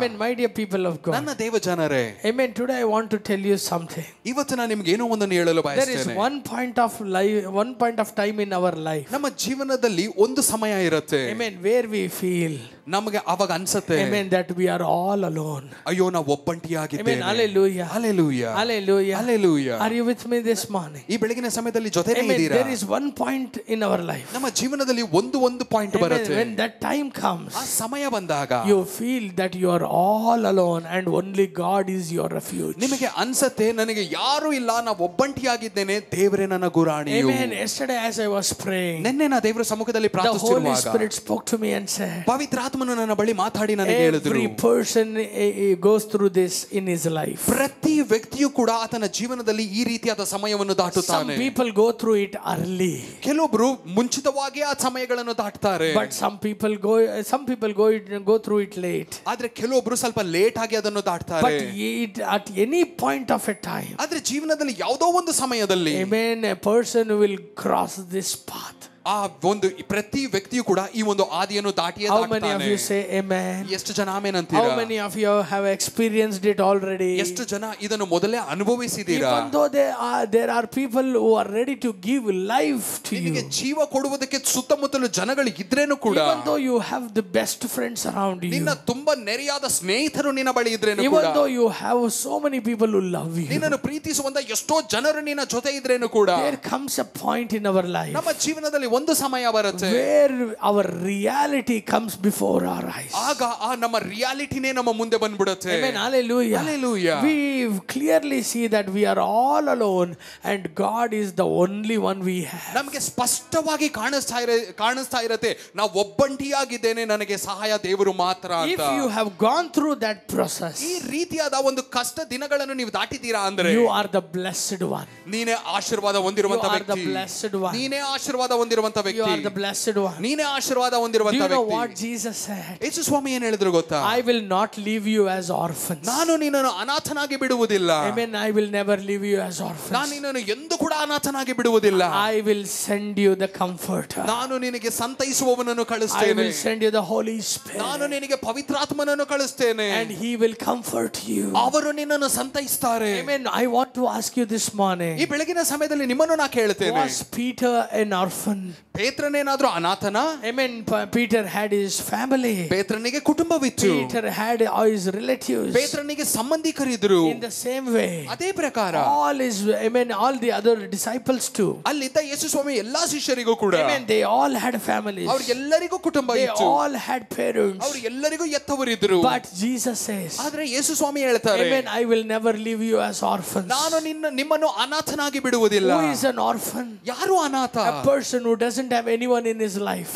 Amen, my dear people of God. ನನ್ನ ದೇವ ಜನರೇ, Amen. Today I want to tell you something. ಇವತ್ತು ನಾನು ನಿಮಗೆ ಏನೋ ಒಂದನ್ನು ಹೇಳಲು ಬಯಸ್ತೇನೆ. There is one point of life, one point of time in our life. ನಮ್ಮ ಜೀವನದಲ್ಲಿ ಒಂದು ಸಮಯ ಇರುತ್ತೆ. Amen, where we feel ನಮಗೆ ಅವಾಗ ಅನ್ಸುತ್ತೆ, amen, that we are all alone. ಅಯ್ಯೋ ನಾವು ಒಬ್ಬಂಟಿಯಾಗಿದ್ದೇವೆ. Amen, hallelujah, hallelujah, hallelujah, hallelujah. Are you with me this morning? ಈ ಬೆಳಗಿನ ಸಮಯದಲ್ಲಿ ಜೊತೆನೇ ಇದ್ದೀರಾ? There is one point in our life. ನಮ್ಮ ಜೀವನದಲ್ಲಿ ಒಂದು ಪಾಯಿಂಟ್ ಬರುತ್ತೆ. When that time comes, ಆ ಸಮಯ ಬಂದಾಗ you feel that you are all alone and only God is your refuge. ನಿಮಗೆ ಅನ್ಸುತ್ತೆ, ನನಗೆ ಯಾರು ಇಲ್ಲ, ನಾನು ಒಬ್ಬಂಟಿಯಾಗಿದ್ದೇನೆ, ದೇವರೇ ನನ್ನ ಗುರಾಣಿಯು. Amen. Yesterday as I was praying, ನೆನ್ನೆ ನಾನು ದೇವರ ಸಮ್ಮುಖದಲ್ಲಿ the Holy ಪ್ರಾರ್ಥಿಸುತ್ತಿರುವಾಗ Spirit spoke to me and said, ಪವಿತ್ರಾತ್ಮನು ನನ್ನ ಬಳಿ ಮಾತಾಡಿ ನನಗೆ ಹೇಳಿದರು, every person goes through this in his life. ಪ್ರತಿ ವ್ಯಕ್ತಿಯು ಕೂಡ ಆತನ ಜೀವನದಲ್ಲಿ ಈ ರೀತಿಯಾದ ಸಮಯವನ್ನು Some ದಾಟುತ್ತಾನೆ. people go through it early, ಕೆಲವೊಬ್ರು ಮುಂಚಿತವಾಗಿ ಆ ಸಮಯಗಳನ್ನು ದಾಟ್ತಾರೆ. but some people go through it late. ಆದ್ರೆ ಕೆಲವೊಬ್ರು ಸ್ವಲ್ಪ ಲೇಟ್ ಆಗಿ ಅದನ್ನು ದಾಟ್ತಾರೆ. But at any point of a time, ಆದ್ರೆ ಜೀವನದಲ್ಲಿ ಯಾವುದೋ ಒಂದು ಸಮಯದಲ್ಲಿ, amen, a person will cross this path. ಆ ಒಂದು ಪ್ರತಿ ವ್ಯಕ್ತಿಯು ಕೂಡ ಈ ಒಂದು ಆದಿಯನ್ನು ದಾಟಿಯೇ How many of ದಾಟ್ತಾನೆ. you say amen? ಎಷ್ಟು ಜನ ಆಮೆನ್ ಅಂತೀರಾ? How many of you have experienced it already? ಎಷ್ಟು ಜನ ಇದನ್ನು ಮೊದಲೇ ಅನುಭವಿಸಿದ್ದೀರಾ? Even though there are people who are ready to give life to you, ನಿಮಗೆ ಜೀವ ಕೊಡುವುದಕ್ಕೆ ಸುತ್ತಮುತ್ತಲು ಜನಗಳು ಇದ್ರೇನು ಕೂಡ, even though you have the best friends around you, ನಿನ್ನ ತುಂಬಾ ನೆರೆಯಾದ ಸ್ನೇಹಿತರು ನಿನ್ನ ಬಳಿ ಇದ್ರೇನು ಕೂಡ, even though you have so many people who love you, ನಿನ್ನನ್ನು ಪ್ರೀತಿಸುವಂತ ಎಷ್ಟೋ ಜನರು ನಿನ್ನ ಜೊತೆ ಇದ್ರೇನು ಕೂಡ, there comes a point in our life ನಮ್ಮ ಜೀವನದಲ್ಲಿ ಒಂದು ಸಮಯ ಬರುತ್ತೆ where our reality comes before our eyes. ಆಗ ಆ ನಮ್ಮ ರಿಯಾಲಿಟಿನೇ ನಮ್ಮ ಮುಂದೆ ಬಂದ್ಬಿಡುತ್ತೆ. Amen, hallelujah, hallelujah. We clearly see that we are all alone and God is the only one we have. ನಮಗೆ ಸ್ಪಷ್ಟವಾಗಿ ಕಾಣಿಸ್ತಾ ಇರುತ್ತೆ, ನಾವು ಒಬ್ಬಂಟಿಯಾಗಿದ್ದೇನೆ, ನನಗೆ ಸಹಾಯ ದೇವರು ಮಾತ್ರ ಅಂತ. If you have gone through that process, ಈ ರೀತಿಯಾದ ಒಂದು ಕಷ್ಟ ದಿನಗಳನ್ನು ನೀವು ದಾಟಿದ್ದೀರಾ ಅಂದ್ರೆ, you are the blessed one. ನೀನೇ ಆಶೀರ್ವಾದ ಹೊಂದಿರುವಂತ You are the ವ್ಯಕ್ತಿ. blessed one. ನೀನೇ ಆಶೀರ್ವಾದ ಹೊಂದಿರುವಂತ ವ್ಯಕ್ತಿ. You are the blessed one. ನೀನೇ ಆಶೀರ್ವಾದ Do ಹೊಂದಿರುವಂತ you know ವ್ಯಕ್ತಿ. what Jesus said? ಯೇಸು ಸ್ವಾಮಿ ಏನು ಹೇಳಿದ್ರು ಗೊತ್ತಾ? I will not leave you as orphans. ನಾನು ನಿನ್ನನ್ನು ಅನಾಥನಾಗಿ ಬಿಡುವುದಿಲ್ಲ. Amen. I will never leave you as orphans. ನಾನು ನಿನ್ನನ್ನು ಎಂದು ಕೂಡ ಅನಾಥನಾಗಿ ಬಿಡುವುದಿಲ್ಲ. I will send you the comforter. ನಾನು ನಿನಗೆ ಸಂತೈಸುವವನನ್ನು I ಕಳಿಸ್ತೇನೆ. will send you the Holy Spirit. ನಾನು ನಿನಗೆ ಪವಿತ್ರಾತ್ಮನನ್ನು ಕಳಿಸ್ತೇನೆ. And he will comfort you. ಅವರು ನಿನ್ನನ್ನು ಸಂತೈಸ್ತಾರೆ. Amen. I want to ask you this morning, ಈ ಬೆಳಗಿನ ಸಮಯದಲ್ಲಿ ನಿಮ್ಮನ್ನು ನಾನು ಕೇಳ್ತೇನೆ, was Peter an orphan? ಪೇತ್ರನೇನಾದ್ರೂ ಅನಾಥನ? Amen. Peter had his family. ಪೇತ್ರನಿಗೆ ಕುಟುಂಬವಿತ್ತು. Peter had his relatives. ಪೇತ್ರನಿಗೆ ಸಂಬಂಧಿಕರಿದ್ರು. In the same way, ಅದೇ ಪ್ರಕಾರ all the other disciples too. ಅಲ್ಲಿದ್ದ ಯೇಸು ಸ್ವಾಮಿ ಎಲ್ಲಾ ಶಿಷ್ಯರಿಗೂ ಕೂಡ, Amen, they all had families. ಅವ್ರಿಗೆಲ್ಲರಿಗೂ ಕುಟುಂಬ They ಇತ್ತು. all had parents. ಅವ್ರಿಗೆಲ್ಲರಿಗೂ ಎತ್ತವರಿದ್ರು. But Jesus says, ಆದ್ರೆ ಯೇಸು ಸ್ವಾಮಿ ಹೇಳ್ತಾರೆ, Amen, I will never leave you as orphans. ನಾನು ನಿಮ್ಮನ್ನು ಅನಾಥನಾಗಿ ಬಿಡುವುದಿಲ್ಲ. Who is an orphan? ಯಾರು ಅನಾಥ? A person who doesn't have anyone in his life.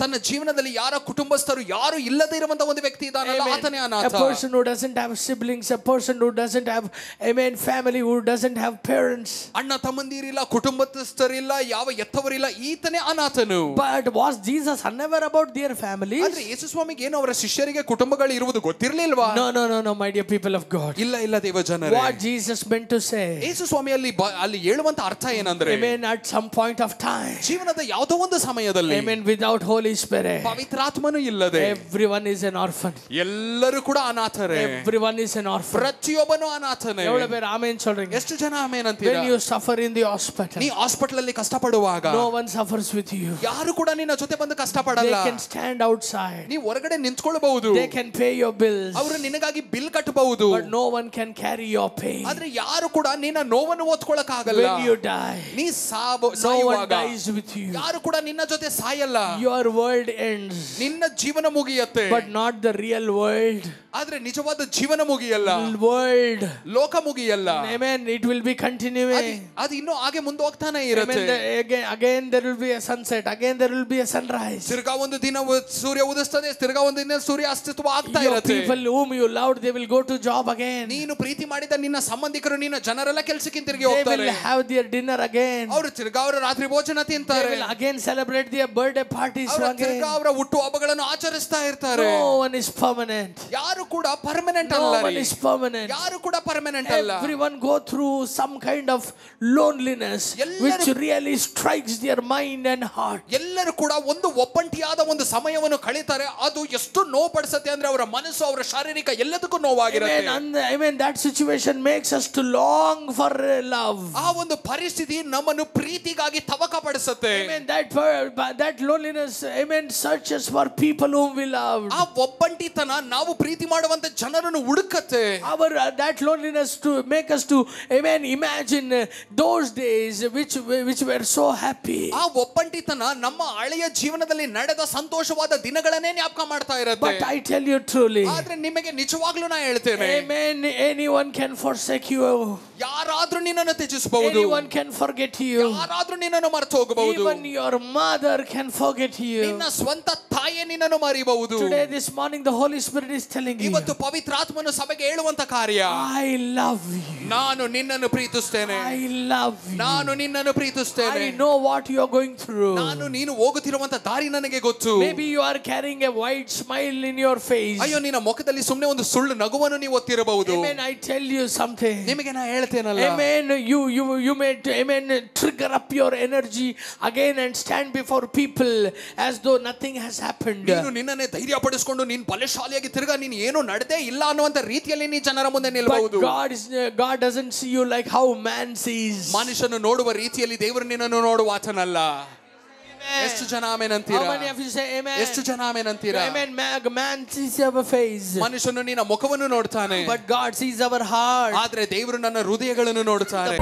ತನ್ನ ಜೀವನದಲ್ಲಿ ಯಾರ ಕುಟುಂಬಸ್ಥರು ಯಾರು ಇಲ್ಲದೆ ಇರುವಂತ ಒಂದು ವ್ಯಕ್ತಿ ಇದ್ದಾನಲ್ಲ, ಆತನೇ ಅನಾಥ. A person who doesn't have siblings, a person who doesn't have, amen, family, who doesn't have parents. ಅಣ್ಣ ತಮ್ಮಂದಿರಿಲ್ಲ, ಕುಟುಂಬಸ್ಥರಿಲ್ಲ, ಯಾವ ಎತ್ತವರಿಲ್ಲ, ಈತನೇ ಅನಾಥನು. But was Jesus unaware about their families? ಆದ್ರೆ ಯೇಸು ಸ್ವಾಮಿಗೆ ಏನು ಅವರ ಶಿಷ್ಯರಿಗೆ ಕುಟುಂಬಗಳು ಇರುವುದು ಗೊತ್ತಿರಲಿಲ್ವಾ? No, my dear people of God. ಇಲ್ಲ ದೇವ ಜನರೇ, What Jesus meant to say, ಯೇಸು ಸ್ವಾಮಿ ಅಲ್ಲಿ ಹೇಳುವಂತ ಅರ್ಥ ಏನಂದ್ರೆ, amen, at some point of time, ಜೀವನದ ಯಾವುದೋ ಒಂದು ಸಮಯದಲ್ಲಿ, amen, without Holy Spirit, ಪವಿತ್ರಾತ್ಮನು ಇಲ್ಲದೆ everyone is an orphan. ಎಲ್ಲರೂ ಕೂಡ ಅನಾಥರೇ. Everyone is an orphan. ಪ್ರತಿಯೊಬ್ಬನು ಅನಾಥನೇ. ಎவ்வளவு பேர் ஆமென் சொல்றீங்க? ಎಷ್ಟು ಜನ ಆಮೆನ್ ಅಂತೀರಾ? When you suffer in the hospital, ನೀ ಹಾಸ್ಪಿಟಲ್ ಅಲ್ಲಿ ಕಷ್ಟಪಡುವಾಗ no one suffers with you. ಯಾರು ಕೂಡ ನಿನ್ನ ಜೊತೆ ಬಂದು ಕಷ್ಟಪಡಲ್ಲ. They can stand outside. ನೀ ಹೊರಗಡೆ ನಿಂತ್ಕೊಳ್ಳಬಹುದು. They can pay your bills. ಅವರು ನಿನಗಾಗಿ ಬಿಲ್ ಕಟ್ಟಬಹುದು. But no one can carry your pain. ಆದ್ರೆ ಯಾರು ಕೂಡ ನಿನ್ನ ನೋವನ್ನು ಓದ್ಕೊಳ್ಳಕ ಆಗಲ್ಲ. When you die, ನೀ no one dies with you. ಯಾರು ಕೂಡ ನಿನ್ನ ಜೊತೆ ಸಾಯಲ್ಲ. Your world ends. ನಿನ್ನ ಜೀವನ ಮುಗಿಯುತ್ತೆ. But not the real world. ಆದ್ರೆ ನಿಜವಾದ ಜೀವನ ಮುಗಿಯಲ್ಲ. World, ಲೋಕ ಮುಗಿಯಲ್ಲ. Amen. It will be continuing. ಅದು ಇನ್ನೂ ಹಾಗೆ ಮುಂದೆ ಹೋಗ್ತಾನೆ ಇರುತ್ತೆ. Again there will be a sunset. Again there will be a sunrise. ತಿರ್ಗಾ ಒಂದು ದಿನ ಸೂರ್ಯ ಉದಯಿಸ್ತದೆ, ತಿರ್ಗಾ ಒಂದು ದಿನ ಸೂರ್ಯ ಅಸ್ತಿತ್ವ ಆಗ್ತಾ ಇರುತ್ತೆ. People whom you loved, they will go to job again. ನೀನು ಪ್ರೀತಿ ಮಾಡಿದ ನಿನ್ನ ಸಂಬಂಧಿಕರು, ನಿನ್ನ ಜನರೆಲ್ಲ ಕೆಲಸಕ್ಕೆ ತಿರುಗಿ They ಹೋಗ್ತಾರೆ. will have their dinner again. ಅವರು ತಿರ್ಗಾ ಅವರ ರಾತ್ರಿ ಭೋಜನ ತಿಂತಾರೆ. They will again celebrate their birthday parties again. ತಿರ್ಗಾ ಅವರ ಹುಟ್ಟು ಹಬ್ಬಗಳನ್ನು ಆಚರಿಸ್ತಾ ಇರ್ತಾರೆ. No one is permanent. ಯಾರು ಕೂಡ ಪರ್ಮನೆಂಟ್ No ಅಲ್ಲ one is permanent. ಯಾರು ಕೂಡ ಪರ್ಮನೆಂಟ್ ಅಲ್ಲ Everyone go through some kind of loneliness which really strikes their mind and heart. ಎಲ್ಲರೂ ಕೂಡ ಒಂದು ಒಬ್ಬಂಟಿಯಾದ ಒಂದು ಸಮಯವನ್ನು ಕಳೀತಾರೆ ಅದು ಎಷ್ಟು ನೋವು ಪಡಿಸುತ್ತೆ ಅಂದ್ರೆ ಅವರ ಮನಸ್ಸು ಅವರ ಶಾರೀರಿಕ ಎಲ್ಲದಕ್ಕೂ ನೋವಾಗಿರುತ್ತೆ Amen. That situation makes us to long for love. ಆ ಒಂದು ಪರಿಸ್ಥಿತಿ ನಮ್ಮನ್ನು ಪ್ರೀತಿಗಾಗಿ ತವಕ ಪಡಿಸುತ್ತೆ Amen. That loneliness, amen, searches for people whom we love. ಆ ಒಬ್ಬಂಟಿತನ ನಾವು ಪ್ರೀತಿ ಮಾಡುವಂತ ಜನರನ್ನು ಹುಡುಕತ್ತೆ That loneliness to make us to, amen, imagine those days which were so happy. ಆ ಒಬ್ಬಂಟಿತನ ನಮ್ಮ ಹಳೆಯ ಜೀವನದಲ್ಲಿ ನಡೆದ ಸಂತೋಷವಾದ ದಿನಗಳನ್ನೇ ಜ್ಞಾಪಕ ಮಾಡ್ತಾ ಇರುತ್ತೆ But I tell you truly, ಆದ್ರೆ ನಿಮಗೆ ನಿಜವಾಗ್ಲೂ ನಾ ಹೇಳ್ತೇನೆ amen, anyone can forsake you. ಯಾರಾದ್ರೂ ನಿನ್ನನ್ನು ತ್ಯಜಿಸಬಹುದು Anyone can forget you. ಯಾರಾದ್ರೂ ನಿನ್ನನ್ನು ಮರೆತು ಹೋಗಬಹುದು Even your mother can forget you. ನಿನ್ನ ಸ್ವಂತ ತಾಯಿಯೇ ನಿನ್ನನ್ನು ಮರೆಯಬಹುದು Today, this morning, the Holy Spirit is telling you, ಇವತ್ತು ಪವಿತ್ರಾತ್ಮನು ಸಭೆಗೆ ಹೇಳುವಂತ ಕಾರ್ಯ I love you. ನಾನು ನಿನ್ನನ್ನು ಪ್ರೀತಿಸುತ್ತೇನೆ I love you. ನಾನು ನಿನ್ನನ್ನು ಪ್ರೀತಿಸುತ್ತೇನೆ I know what you are going through. ನಾನು ನೀನು ಹೋಗುತ್ತಿರುವಂತ ದಾರಿ ನನಗೆ ಗೊತ್ತು Maybe you are carrying a wide smile in your face. ಅಯ್ಯೋ ನಿನ್ನ ಮುಖದಲ್ಲಿ ಸುಮ್ಮನೆ ಒಂದು ಸುಳ್ಳು ನಗುವನ್ನು ನೀವು ಒತ್ತಿರಬಹುದು Amen. I tell you something. ನಿಮಗೆ ನಾ ಹೇಳ್ತೇನಲ್ಲ Amen. You may, amen, trigger up your energy again and stand before people as though nothing has happened. ನೀನು ನಿನ್ನನ್ನೇ ಧೈರ್ಯ ಪಡಿಸಿಕೊಂಡು ನೀನು ಬಲಶಾಲಿಯಾಗಿ ತಿರುಗಾ ನೀನು ಏನು ನಡೆದೇ ಇಲ್ಲ ಅನ್ನುವಂತ ರೀತಿಯಲ್ಲಿ ನೀ ಜನರ ಮುಂದೆ ನಿಲ್ಲಬಹುದು But God doesn't see you like how man sees. ಮನುಷ್ಯನು ನೋಡುವ ರೀತಿಯಲ್ಲಿ ದೇವರು ನಿನ್ನನ್ನು ನೋಡುವ ಆತನಲ್ಲ ಎಷ್ಟು ಜನ ಆಮೆನ್ ಅಂತೀರಾ How many of you say amen? ಎಷ್ಟು ಜನ ಆಮೆನ್ ಅಂತೀರಾ Amen. Man sees our face. ಮನುಷ್ಯನು ನಿನ್ನ ಮುಖವನ್ನು ನೋಡ್ತಾನೆ But God sees our heart. ಆದ್ರೆ ದೇವರು ನನ್ನ ಹೃದಯಗಳನ್ನು ನೋಡ್ತಾರೆ